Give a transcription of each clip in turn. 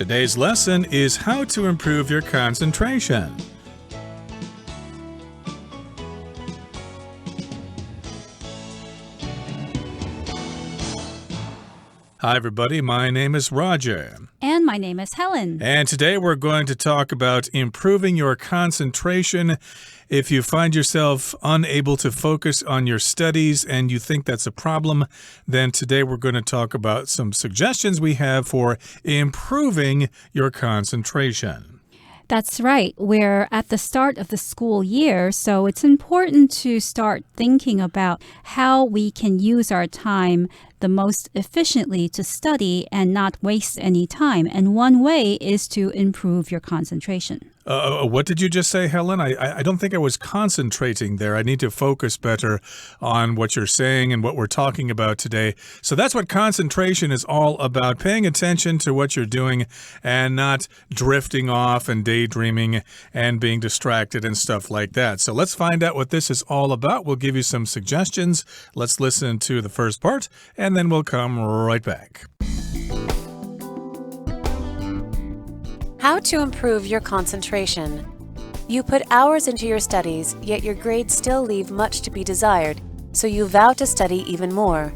Today's lesson is how to improve your concentration. Hi, everybody. My name is Roger. And my name is Helen. And today we're going to talk about improving your concentration. If you find yourself unable to focus on your studies and you think that's a problem, then today we're going to talk about some suggestions we have for improving your concentration. That's right. We're at the start of the school year, so it's important to start thinking about how we can use our time the most efficiently to study and not waste any time. And one way is to improve your concentration. What did you just say, Helen? I don't think I was concentrating there. I need to focus better on what you're saying and what we're talking about today. So that's what concentration is all about, paying attention to what you're doing and not drifting off and daydreaming and being distracted and stuff like that. So let's find out what this is all about. We'll give you some suggestions. Let's listen to the first part, and then we'll come right back. How to improve your concentration. You put hours into your studies, yet your grades still leave much to be desired, so you vow to study even more.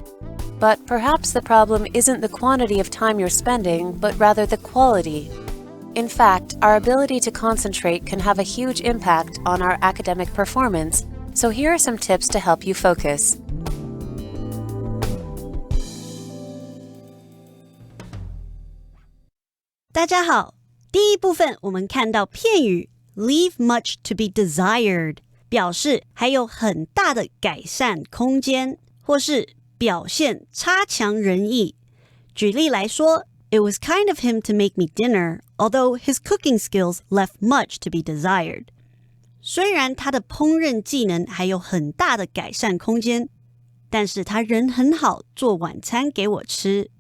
But perhaps the problem isn't the quantity of time you're spending, but rather the quality. In fact, our ability to concentrate can have a huge impact on our academic performance, so here are some tips to help you focus. 大家好，第一部分我们看到片语 leave much to be desired 表示还有很大的改善空间，或是表现差强人意。举例来说 It was kind of him to make me dinner, although his cooking skills left much to be desired. 虽然他的烹饪技能还有很大的改善空间，但是他人很好，做晚餐给我吃。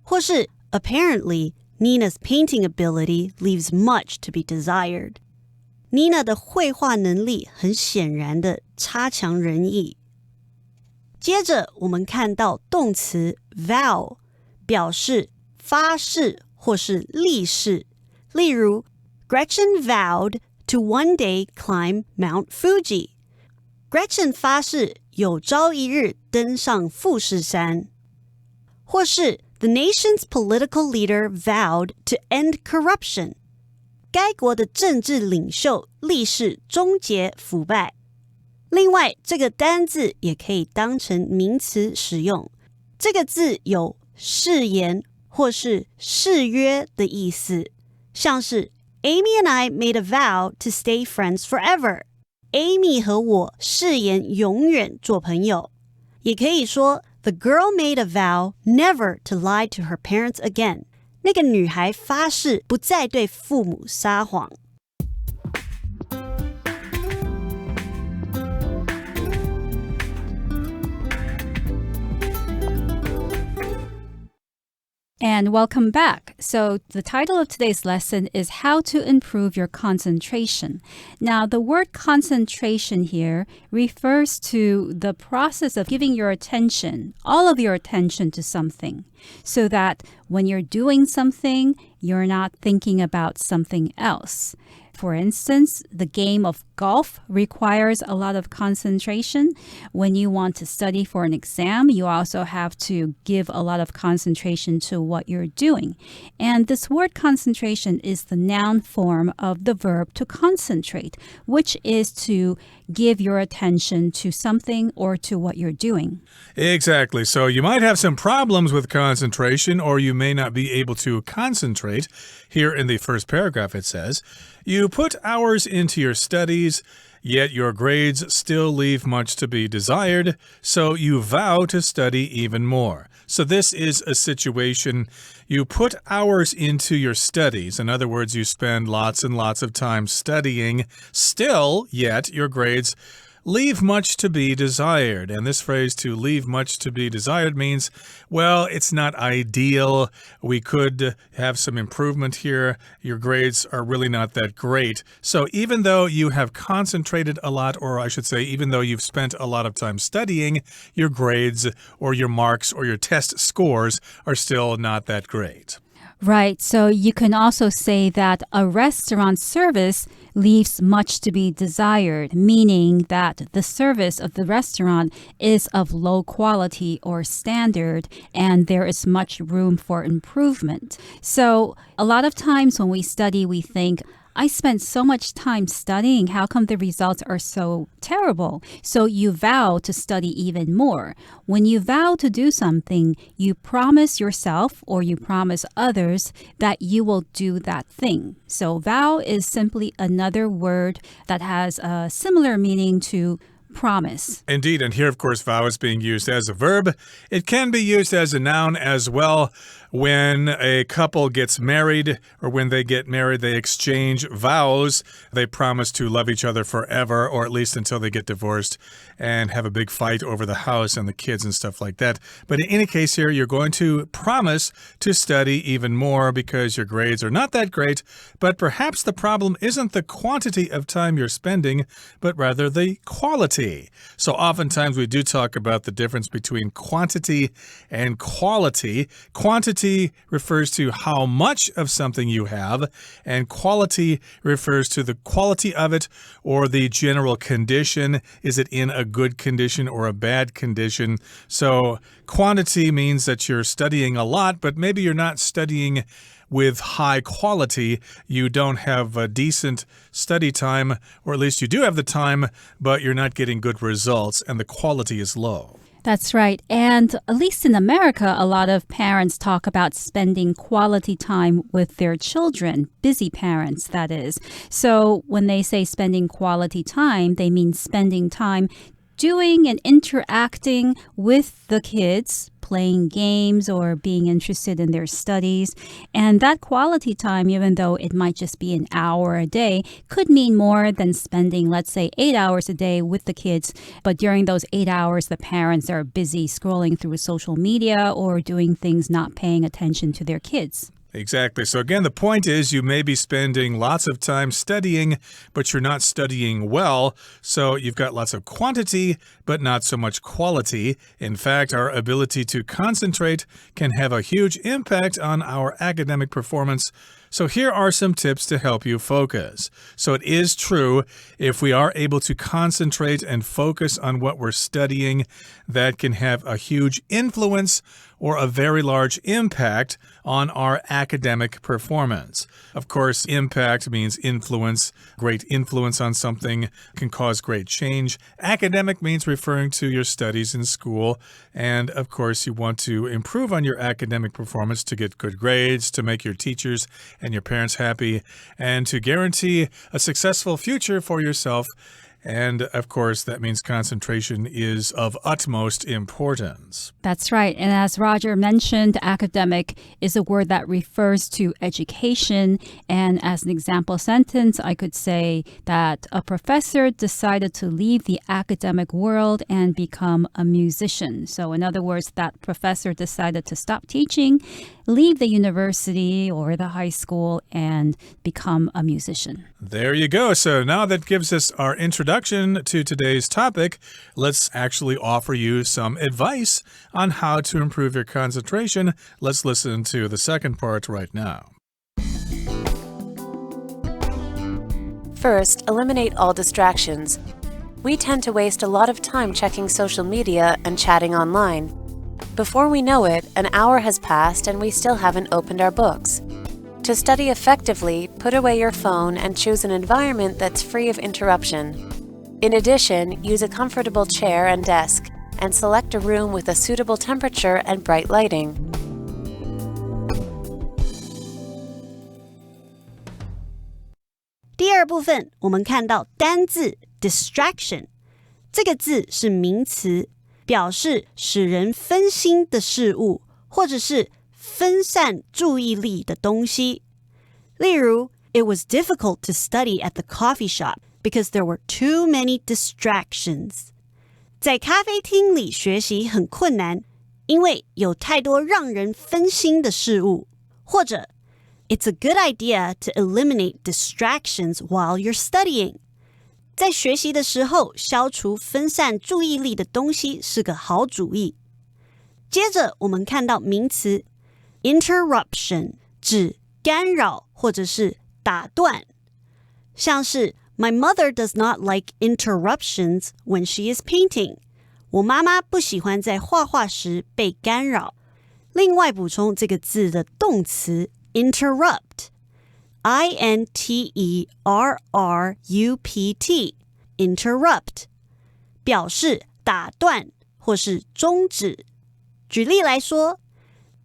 或是 Apparently, Nina's painting ability leaves much to be desired. Nina 的绘画能力很显然的差强人意。接着我们看到动词 vow 表示发誓或是立誓。例如 Gretchen vowed to one day climb Mount Fuji. Gretchen 发誓有朝一日登上富士山。或是The nation's political leader vowed to end corruption. 该国的政治领袖立誓终结腐败。另外，这个单字也可以当成名词使用。这个字有誓言或是誓约的意思，像是 Amy and I made a vow to stay friends forever. Amy 和我誓言永远做朋友。也可以说The girl made a vow never to lie to her parents again. 那个女孩发誓不再对父母撒谎。And welcome back. So the title of today's lesson is How to Improve Your Concentration. Now, the word concentration here refers to the process of giving your attention, all of your attention to something, so that when you're doing something, you're not thinking about something else. For instance, the game of golf requires a lot of concentration. When you want to study for an exam, you also have to give a lot of concentration to what you're doing. And this word concentration is the noun form of the verb to concentrate, which is to give your attention to something or to what you're doing. Exactly. So you might have some problems with concentration, or you may not be able to concentrate. Here in the first paragraph it says, you put hours into your studies, yet your grades still leave much to be desired, so you vow to study even more. So this is a situation you put hours into your studies. In other words, you spend lots and lots of time studying, still, yet your grades leave much to be desired. And this phrase, to leave much to be desired, means, well, it's not ideal. We could have some improvement here. Your grades are really not that great. So even though you have concentrated a lot, or I should say, even though you've spent a lot of time studying, your grades or your marks or your test scores are still not that great. Right, so you can also say that a restaurant service leaves much to be desired, meaning that the service of the restaurant is of low quality or standard, and there is much room for improvement. So a lot of times when we study, we think, I spent so much time studying. How come the results are so terrible? So you vow to study even more. When you vow to do something, you promise yourself or you promise others that you will do that thing. So vow is simply another word that has a similar meaning to promise. Indeed, and here, of course, vow is being used as a verb. It can be used as a noun as well. When a couple gets married or when they get married, they exchange vows. They promise to love each other forever, or at least until they get divorced and have a big fight over the house and the kids and stuff like that. But in any case here, you're going to promise to study even more because your grades are not that great. But perhaps the problem isn't the quantity of time you're spending, but rather the quality. So oftentimes we do talk about the difference between quantity and quality. Quantity refers to how much of something you have, and quality refers to the quality of it or the general condition. Is it in a good condition or a bad condition? So quantity means that you're studying a lot, but maybe you're not studying with high quality. You don't have a decent study time, or at least you do have the time, but you're not getting good results, and the quality is low. That's right. And at least in America, a lot of parents talk about spending quality time with their children, busy parents, that is. So when they say spending quality time, they mean spending time doing and interacting with the kids, playing games or being interested in their studies. And that quality time, even though it might just be an hour a day, could mean more than spending, let's say, 8 hours a day with the kids. But during those 8 hours, the parents are busy scrolling through social media or doing things not paying attention to their kids. Exactly. So again, the point is you may be spending lots of time studying, but you're not studying well. So you've got lots of quantity, but not so much quality. In fact, our ability to concentrate can have a huge impact on our academic performance. So here are some tips to help you focus. So it is true, if we are able to concentrate and focus on what we're studying, that can have a huge influence or a very large impact on our academic performance. Of course, impact means influence. Great influence on something can cause great change. Academic means referring to your studies in school. And of course, you want to improve on your academic performance to get good grades, to make your teachers and your parents happy, and to guarantee a successful future for yourself. And, of course, that means concentration is of utmost importance. That's right. And as Roger mentioned, academic is a word that refers to education. And as an example sentence, I could say that a professor decided to leave the academic world and become a musician. So in other words, that professor decided to stop teaching, leave the university or the high school, and become a musician. There you go. So now that gives us our introduction to today's topic. Let's actually offer you some advice on how to improve your concentration. Let's listen to the second part right now. First, eliminate all distractions. We tend to waste a lot of time checking social media and chatting online. Before we know it, an hour has passed and we still haven't opened our books. To study effectively, put away your phone and choose an environment that's free of interruption. In addition, use a comfortable chair and desk, and select a room with a suitable temperature and bright lighting. 第二部分，我们看到单字 distraction 这个字是名词，表示使人分心的事物，或者是分散注意力的东西。例如 It was difficult to study at the coffee shop because there were too many distractions. 在咖啡厅里学习很困难，因为有太多让人分心的事物。或者 It's a good idea to eliminate distractions while you're studying. 在学习的时候，消除分散注意力的东西是个好主意。接着我们看到名词 interruption 指干扰或者是打断，像是 My mother does not like interruptions when she is painting. 我妈妈不喜欢在画画时被干扰。另外补充这个字的动词 interrupt, I-N-T-E-R-R-U-P-T, interrupt, 表示打断或是终止。举例来说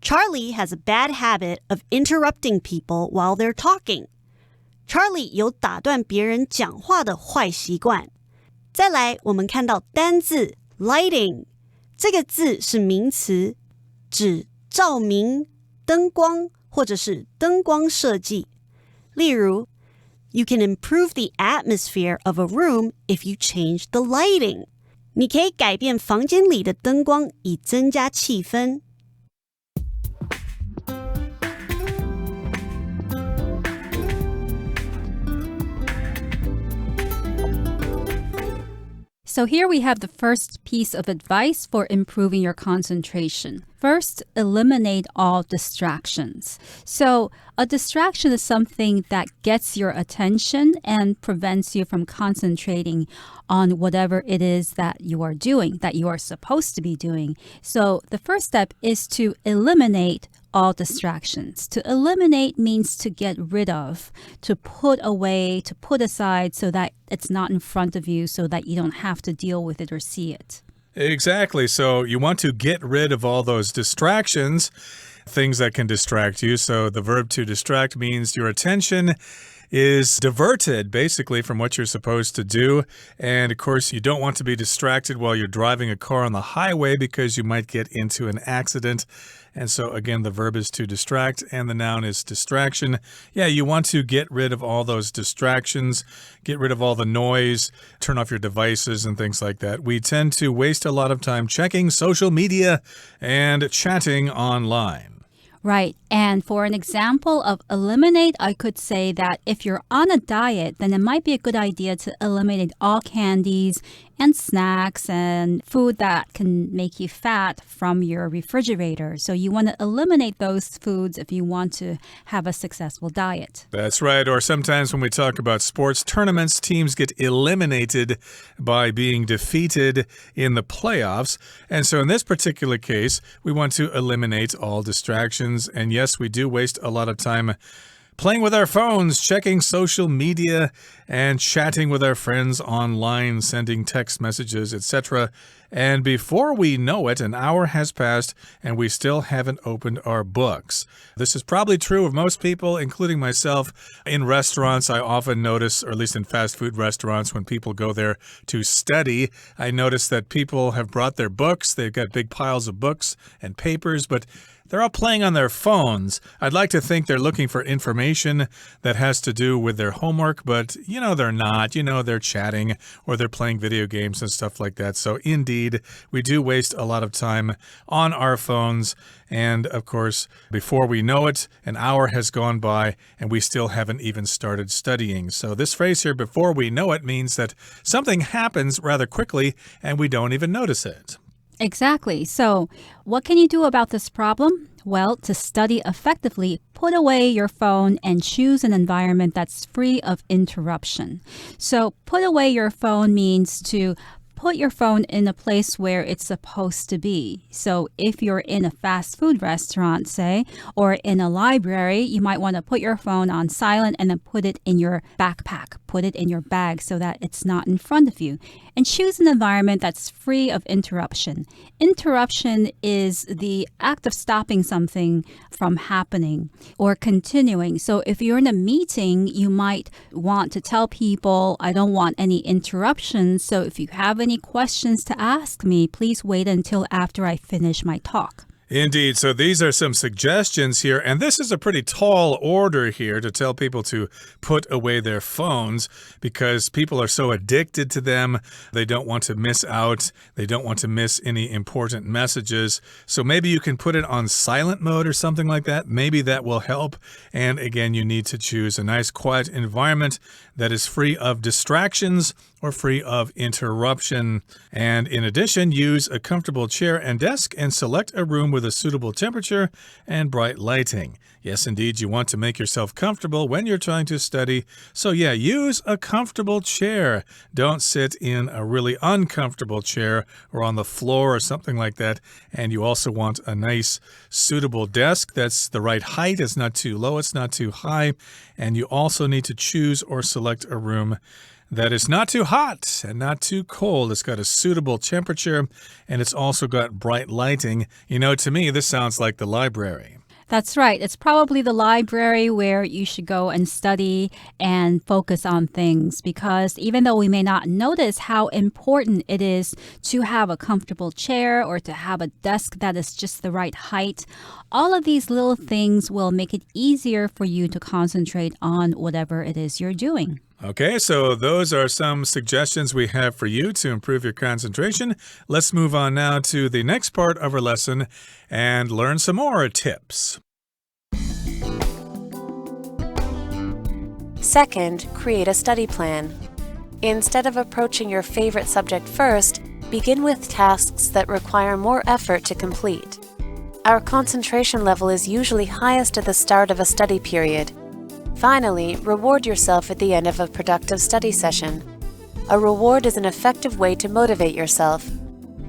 Charlie has a bad habit of interrupting people while they're talking. Charlie 有打断别人讲话的坏习惯。再来，我们看到单字 lighting 这个字是名词，指照明、灯光或者是灯光设计。例如 You can improve the atmosphere of a room if you change the lighting. 你可以改变房间里的灯光以增加气氛。So here we have the first piece of advice for improving your concentration. First, eliminate all distractions. So a distraction is something that gets your attention and prevents you from concentrating on whatever it is that you are doing, that you are supposed to be doing. So the first step is to eliminate all distractions. To eliminate means to get rid of, to put away, to put aside so that it's not in front of you, so that you don't have to deal with it or see it. Exactly. So you want to get rid of all those distractions, things that can distract you. So the verb to distract means your attention is diverted basically from what you're supposed to do. And of course, you don't want to be distracted while you're driving a car on the highway because you might get into an accident. And so again, the verb is to distract and the noun is distraction. Yeah, you want to get rid of all those distractions, get rid of all the noise, turn off your devices and things like that. We tend to waste a lot of time checking social media and chatting online. Right. And for an example of eliminate, I could say that if you're on a diet, then it might be a good idea to eliminate all candies and snacks and food that can make you fat from your refrigerator. So you want to eliminate those foods if you want to have a successful diet. That's right. Or sometimes when we talk about sports tournaments, teams get eliminated by being defeated in the playoffs. And so in this particular case, we want to eliminate all distractions. And yes, we do waste a lot of time playing with our phones, checking social media, and chatting with our friends online, sending text messages, etc. And before we know it, an hour has passed and we still haven't opened our books. This is probably true of most people, including myself. In restaurants, I often notice, or at least in fast food restaurants, when people go there to study, I notice that people have brought their books. They've got big piles of books and papers, but they're all playing on their phones. I'd like to think they're looking for information that has to do with their homework, but they're not. They're chatting or they're playing video games and stuff like that. So indeed, we do waste a lot of time on our phones. And of course, before we know it, an hour has gone by and we still haven't even started studying. So this phrase here, before we know it, means that something happens rather quickly and we don't even notice it. Exactly. So what can you do about this problem? Well, to study effectively, put away your phone and choose an environment that's free of interruption. So put away your phone means to put your phone in a place where it's supposed to be. So if you're in a fast food restaurant, say, or in a library, you might want to put your phone on silent and then put it in your backpack, put it in your bag so that it's not in front of you. And choose an environment that's free of interruption. Interruption is the act of stopping something from happening or continuing. So if you're in a meeting, you might want to tell people, I don't want any interruptions. So if you have any questions to ask me, please wait until after I finish my talk. Indeed. So these are some suggestions here. And this is a pretty tall order here to tell people to put away their phones because people are so addicted to them. They don't want to miss out. They don't want to miss any important messages. So maybe you can put it on silent mode or something like that. Maybe that will help. And again, you need to choose a nice quiet environment that is free of distractions or free of interruption. And in addition, use a comfortable chair and desk and select a room with a suitable temperature and bright lighting. Yes, indeed, you want to make yourself comfortable when you're trying to study. So yeah, use a comfortable chair. Don't sit in a really uncomfortable chair or on the floor or something like that. And you also want a nice, suitable desk that's the right height. It's not too low, it's not too high. And you also need to choose or select a room that is not too hot and not too cold. It's got a suitable temperature, and it's also got bright lighting. You know, to me, this sounds like the library. That's right. It's probably the library where you should go and study and focus on things, because even though we may not notice how important it is to have a comfortable chair or to have a desk that is just the right height, all of these little things will make it easier for you to concentrate on whatever it is you're doing. Okay, so those are some suggestions we have for you to improve your concentration. Let's move on now to the next part of our lesson and learn some more tips. Second, create a study plan. Instead of approaching your favorite subject first, begin with tasks that require more effort to complete. Our concentration level is usually highest at the start of a study period. Finally, reward yourself at the end of a productive study session. A reward is an effective way to motivate yourself.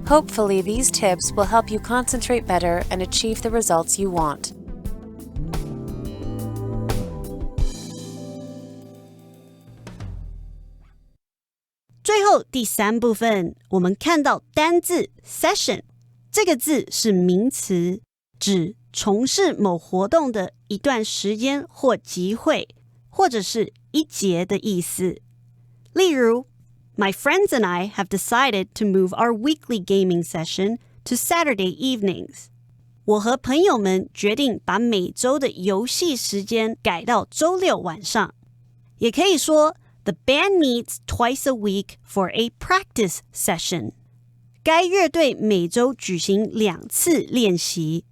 Hopefully, these tips will help you concentrate better and achieve the results you want. 最后第三部分，我们看到单字 session 这个字是名词，指从事某活动的一段时间或集会，或者是一节的意思。例如 My friends and I have decided to move our weekly gaming session to Saturday evenings. 我和朋友们决定把每周的游戏时间改到周六晚上。也可以说 The band meets twice a week for a practice session. 该乐队每周举行2次练习。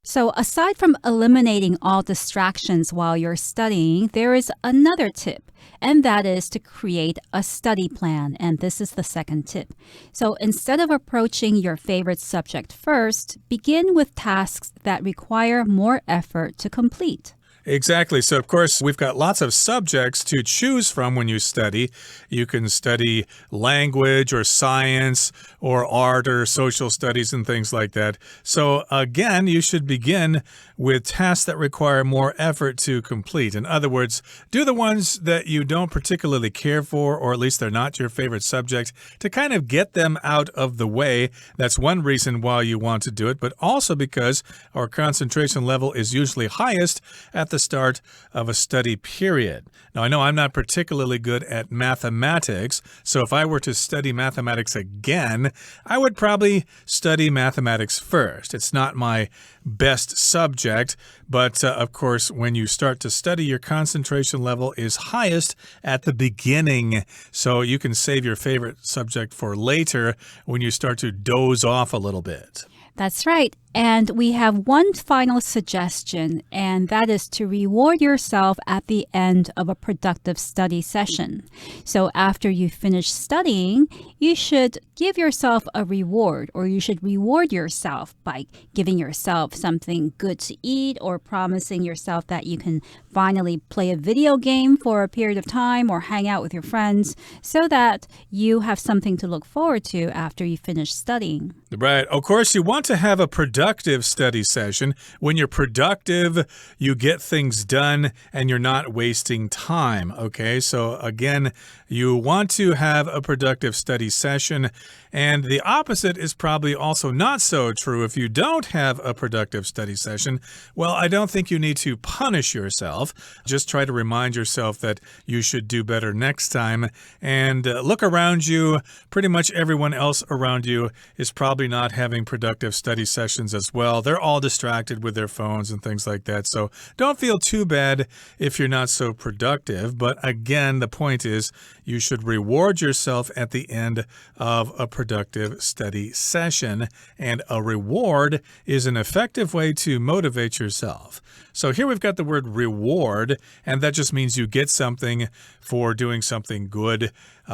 So aside from eliminating all distractions while you're studying, there is another tip, and that is to create a study plan. And this is the second tip. So instead of approaching your favorite subject first, begin with tasks that require more effort to complete. Exactly. So, of course, we've got lots of subjects to choose from when you study. You can study language or science or art or social studies and things like that. So, again, you should begin with tasks that require more effort to complete. In other words, do the ones that you don't particularly care for, or at least they're not your favorite subject, to kind of get them out of the way. That's one reason why you want to do it, but also because our concentration level is usually highest at the start of a study period. Now, I know I'm not particularly good at mathematics, so if I were to study mathematics again, I would probably study mathematics first. It's not my best subject, but of course, when you start to study, your concentration level is highest at the beginning. So you can save your favorite subject for later when you start to doze off a little bit. That's right. And we have one final suggestion, and that is to reward yourself at the end of a productive study session. So after you finish studying, you should give yourself a reward, or you should reward yourself by giving yourself something good to eat, or promising yourself that you can finally play a video game for a period of time or hang out with your friends, so that you have something to look forward to after you finish studying. Right. Of course, you want to have a productive study session. When you're productive, you get things done and you're not wasting time. Okay, so again, you want to have a productive study session. And the opposite is probably also not so true. If you don't have a productive study session, well, I don't think you need to punish yourself. Just try to remind yourself that you should do better next time. And look around you. Pretty much everyone else around you is probably not having productive study sessions as well. They're all distracted with their phones and things like that. So don't feel too bad if you're not so productive. But again, the point is you should reward yourself at the end of a productive study session. And a reward is an effective way to motivate yourself. So here we've got the word reward, and that just means you get something for doing something good.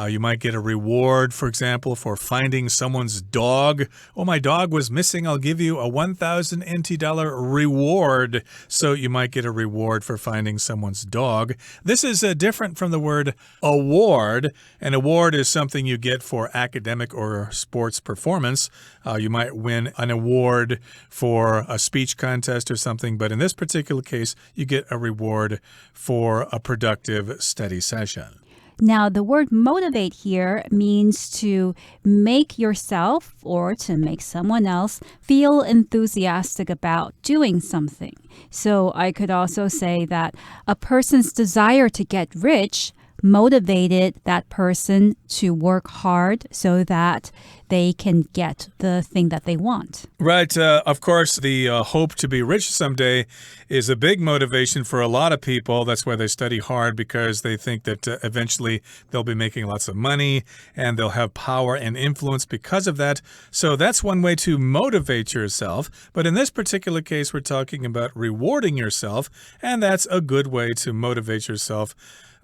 You might get a reward, for example, for finding someone's dog. Oh, my dog was missing. I'll give you a 1,000 NT dollar reward. So you might get a reward for finding someone's dog. This is different from the word award. An award is something you get for academic or sports performance. You might win an award for a speech contest or something, but in this particular case, you get a reward for a productive study session. Now, the word motivate here means to make yourself or to make someone else feel enthusiastic about doing something. So I could also say that a person's desire to get rich motivated that person to work hard so that they can get the thing that they want. Right. Of course, the hope to be rich someday is a big motivation for a lot of people. That's why they study hard, because they think that eventually they'll be making lots of money and they'll have power and influence because of that. So that's one way to motivate yourself. But in this particular case, we're talking about rewarding yourself, and that's a good way to motivate yourself,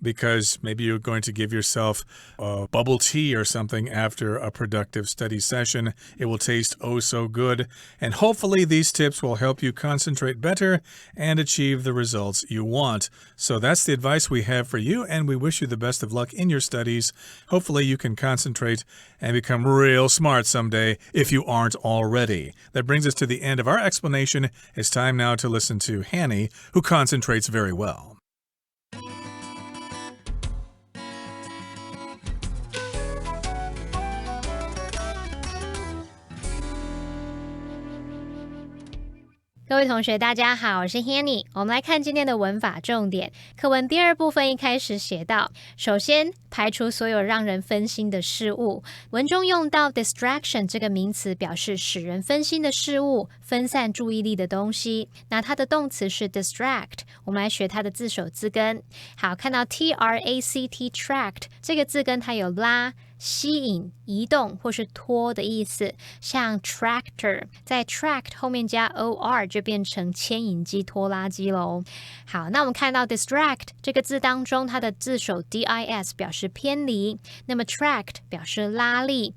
because maybe you're going to give yourself a bubble tea or something after a productive study session. It will taste oh so good. And hopefully these tips will help you concentrate better and achieve the results you want. So that's the advice we have for you, and we wish you the best of luck in your studies. Hopefully you can concentrate and become real smart someday if you aren't already. That brings us to the end of our explanation. It's time now to listen to Hanny, who concentrates very well. 各位同学大家好，我是 Hanny。 我们来看今天的文法重点。课文第二部分一开始写到，首先排除所有让人分心的事物。文中用到 distraction 这个名词，表示使人分心的事物，分散注意力的东西。那它的动词是 distract， 我们来学它的字首字根。好，看到 tract tract 这个字根，它有拉、吸引、移动或是拖的意思，像 tractor 在 tract 后面加 or 就变成牵引机、拖拉机咯。好，那我们看到 distract 这个字当中，它的字首 dis 表示偏离，那么 tract 表示拉力。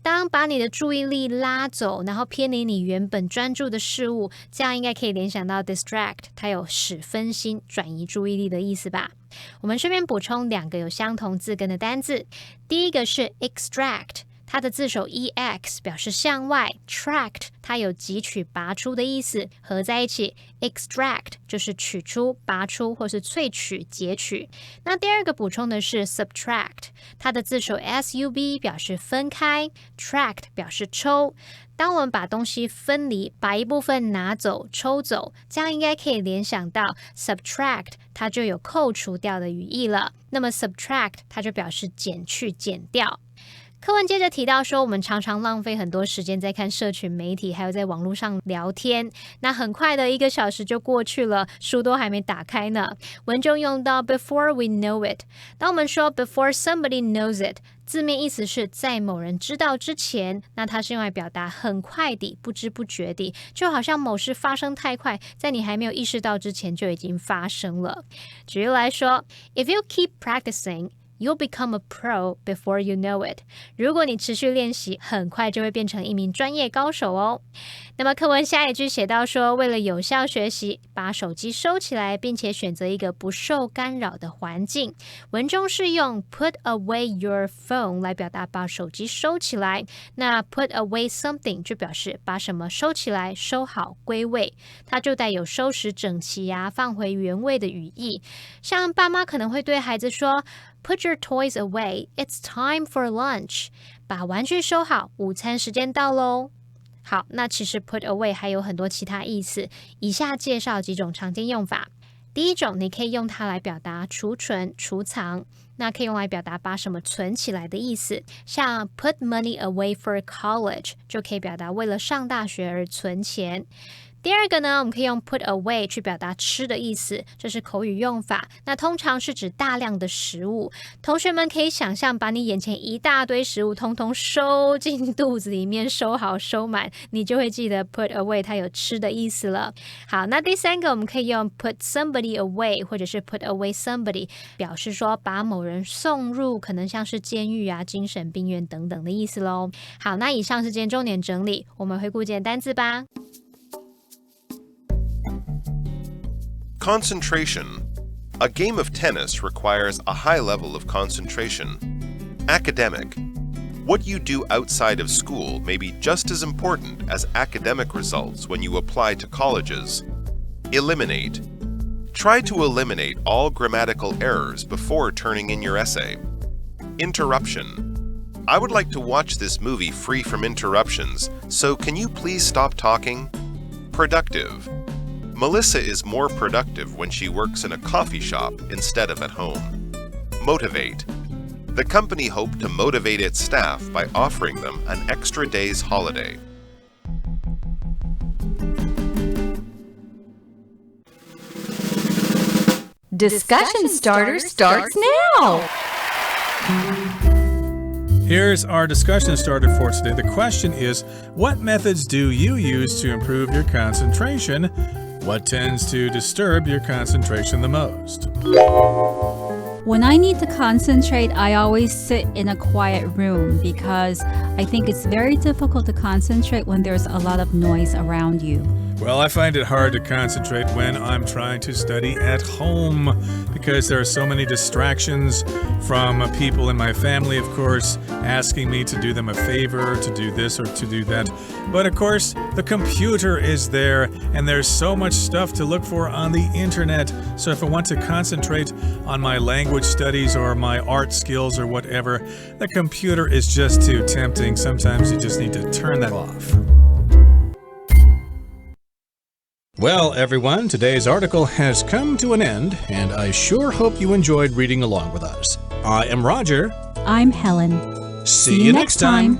当把你的注意力拉走，然后偏离你原本专注的事物，这样应该可以联想到 distract 它有使分心、转移注意力的意思吧。我们顺便补充两个有相同字根的单字，第一个是 extract， 它的字首 ex 表示向外， tract 它有汲取、拔出的意思，合在一起 extract 就是取出、拔出或是萃取、截取。那第二个补充的是 subtract， 它的字首 sub 表示分开， tract 表示抽。当我们把东西分离，把一部分拿走、抽走，这样应该可以联想到 subtract 它就有扣除掉的语义了。那么 subtract 它就表示减去、减掉。课文接着提到说，我们常常浪费很多时间在看社群媒体，还有在网络上聊天，那很快的1个小时就过去了，书都还没打开呢。文中用到 before we know it， 当我们说 before somebody knows it， 字面意思是在某人知道之前，那它是用来表达很快地、不知不觉地，就好像某事发生太快，在你还没有意识到之前就已经发生了。举例来说 ，If you keep practicing，You'll become a pro before you know it. 如果你持续练习，很快就会变成一名专业高手哦。那么课文下一句写到说，为了有效学习，把手机收起来，并且选择一个不受干扰的环境。文中是用 put away your phone 来表达把手机收起来，那 put away something 就表示把什么收起来、收好、归位，它就带有收拾整齐啊、放回原位的语义。像爸妈可能会对孩子说，Put your toys away. It's time for lunch. 把玩具收好，午餐时间到咯。好，那其实 put away 还有很多其他意思，以下介绍几种常见用法。第一种，你可以用它来表达储存、储藏，那可以用来表达把什么存起来的意思，像 put money away for college 就可以表达为了上大学而存钱。第二个呢，我们可以用 put away 去表达吃的意思，这是口语用法，那通常是指大量的食物。同学们可以想象把你眼前一大堆食物通通收进肚子里面，收好收满，你就会记得 put away 它有吃的意思了。好，那第三个我们可以用 put somebody away 或者是 put away somebody 表示说把某人送入可能像是监狱啊、精神病院等等的意思咯。好，那以上是今天重点整理，我们回顾今天单字吧。Concentration. A game of tennis requires a high level of concentration. Academic. What you do outside of school may be just as important as academic results when you apply to colleges. Eliminate. Try to eliminate all grammatical errors before turning in your essay. Interruption. I would like to watch this movie free from interruptions, so can you please stop talking? Productive. Melissa is more productive when she works in a coffee shop instead of at home. Motivate. The company hoped to motivate its staff by offering them an extra day's holiday. Discussion starter starts now! Here's our discussion starter for today. The question is, what methods do you use to improve your concentration? What tends to disturb your concentration the most? When I need to concentrate, I always sit in a quiet room because I think it's very difficult to concentrate when there's a lot of noise around you. Well, I find it hard to concentrate when I'm trying to study at home because there are so many distractions from people in my family, of course, asking me to do them a favor, to do this or to do that. But of course, the computer is there and there's so much stuff to look for on the internet. So if I want to concentrate on my language studies or my art skills or whatever, the computer is just too tempting. Sometimes you just need to turn that off. Well, everyone, today's article has come to an end, and I sure hope you enjoyed reading along with us. I am Roger. I'm Helen. See you next time.